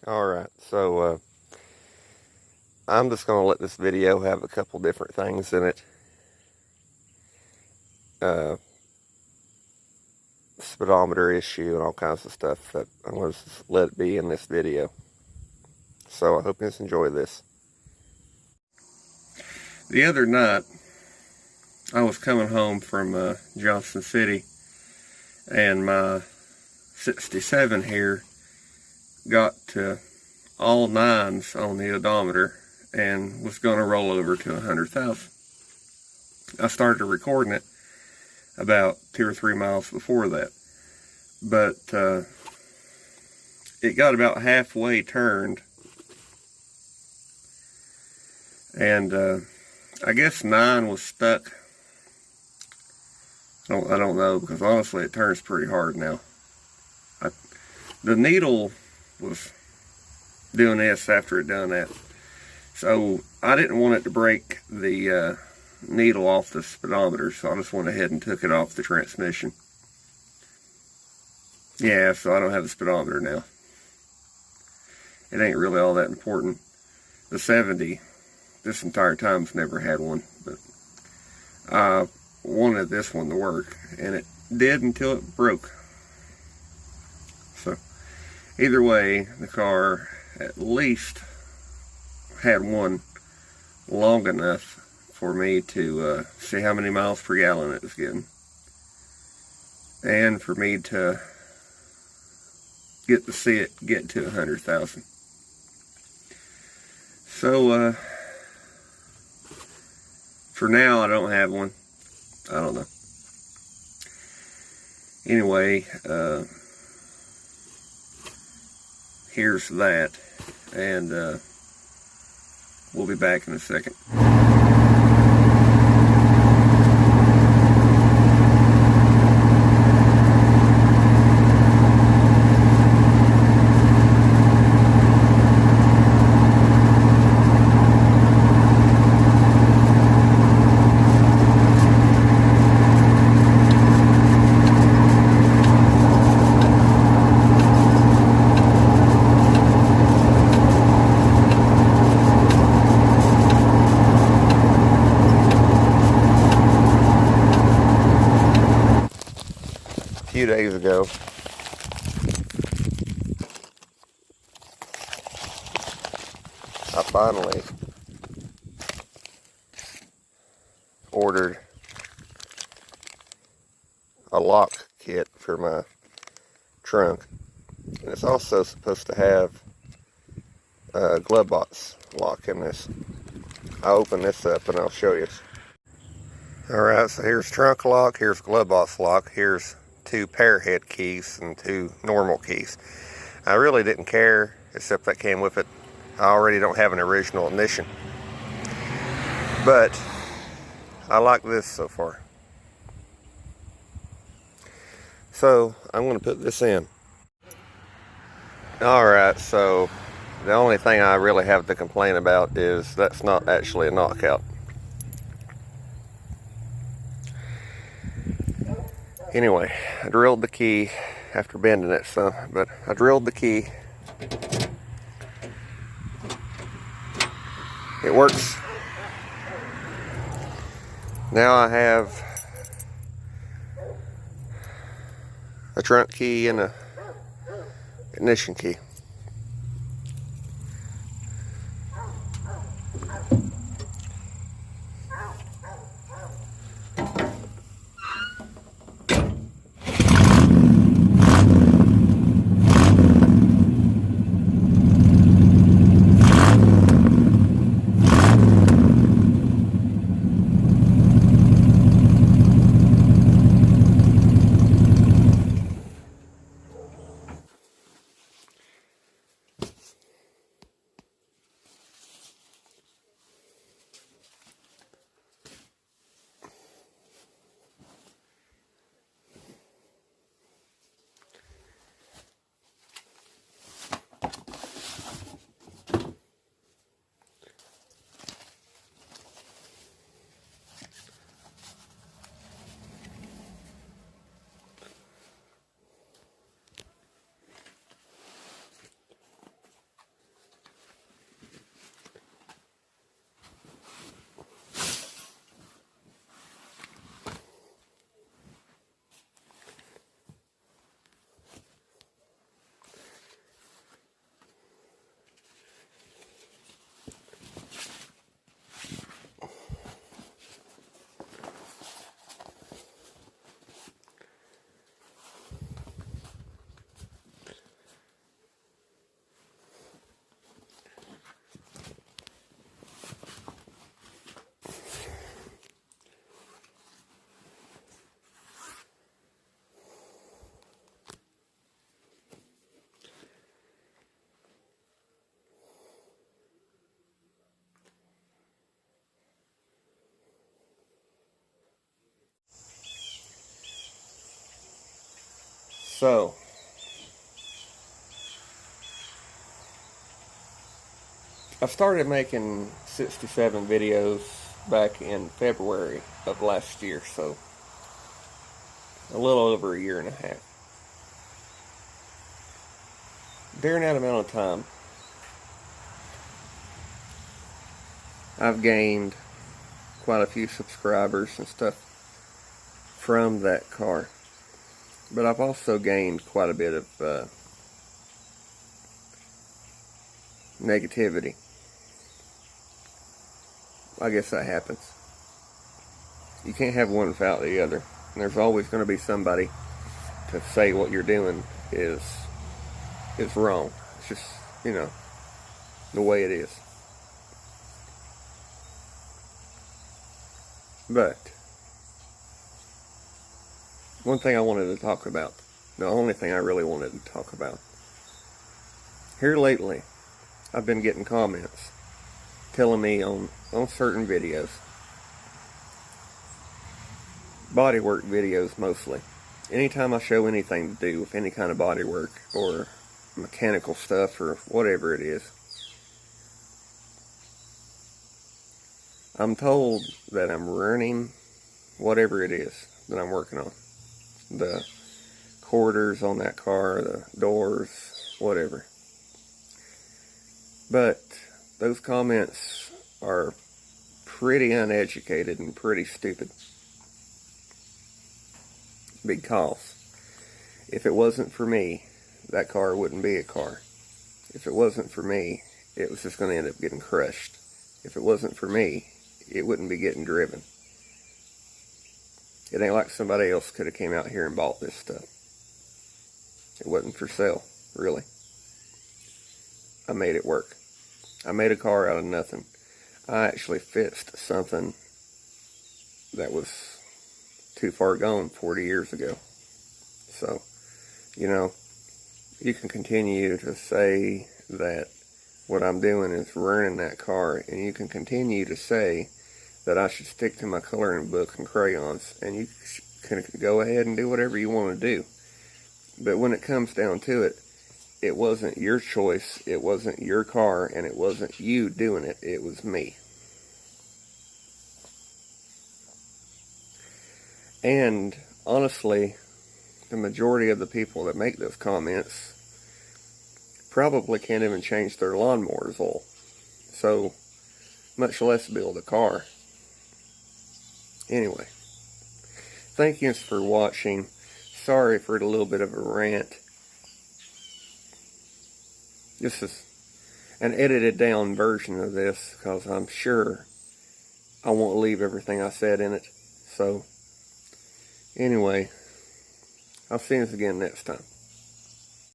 Alright, so I'm just going to let this video have a couple different things in it. Speedometer issue and all kinds of stuff that I'm going to let it be in this video. So I hope you enjoy this. The other night, I was coming home from Johnson City, and my 67 here got to all nines on the odometer and was going to roll over to 100,000. I started recording it about 2 or 3 miles before that, but it got about halfway turned, and I guess 9 was stuck. I don't know, because honestly it turns pretty hard now. The needle was doing this after it done that, so I didn't want it to break the needle off the speedometer, so I just went ahead and took it off the transmission. Yeah, so I don't have the speedometer now. It ain't really all that important. The 70, this entire time's never had one, but I wanted this one to work, and it did until it broke. So either way, the car at least had one long enough for me to see how many miles per gallon it was getting, and for me to get to see it get to 100,000. So for now I don't have one. I don't know. Anyway, here's that, and we'll be back in a second. A few days ago, I finally ordered a lock kit for my trunk, and it's also supposed to have a glove box lock in this. I'll open this up and I'll show you. Alright, so here's trunk lock, here's glove box lock, here's 2 pair head keys and 2 normal keys. I really didn't care, except that came with it. I already don't have an original ignition, but I like this so far. So I'm going to put this in. Alright, so the only thing I really have to complain about is that's not actually a knockout. Anyway, I drilled the key after bending it some, but I drilled the key. It works. Now I have a trunk key and a ignition key. So, I started making 67 videos back in February of last year, so a little over a year and a half. During that amount of time, I've gained quite a few subscribers and stuff from that car. But I've also gained quite a bit of negativity. I guess that happens. You can't have one without the other. And there's always going to be somebody to say what you're doing is wrong. It's just, you know, the way it is. But one thing I wanted to talk about, the only thing I really wanted to talk about, here lately, I've been getting comments telling me on certain videos, bodywork videos mostly, anytime I show anything to do with any kind of bodywork or mechanical stuff or whatever it is, I'm told that I'm ruining whatever it is that I'm working on. The quarters on that car, the doors, whatever. But those comments are pretty uneducated and pretty stupid. Because if it wasn't for me, that car wouldn't be a car. If it wasn't for me, it was just going to end up getting crushed. If it wasn't for me, it wouldn't be getting driven. It ain't like somebody else could have came out here and bought this stuff. It wasn't for sale, really. I made it work. I made a car out of nothing. I actually fixed something that was too far gone 40 years ago. So, you know, you can continue to say that what I'm doing is ruining that car, and you can continue to say that I should stick to my coloring book and crayons, and you can go ahead and do whatever you want to do. But when it comes down to it, it wasn't your choice, it wasn't your car, and it wasn't you doing it, it was me. And honestly, the majority of the people that make those comments probably can't even change their lawnmower's oil, so much less build a car. Anyway, thank you for watching. Sorry for a little bit of a rant. This is an edited down version of this because I'm sure I won't leave everything I said in it. So, anyway, I'll see you again next time.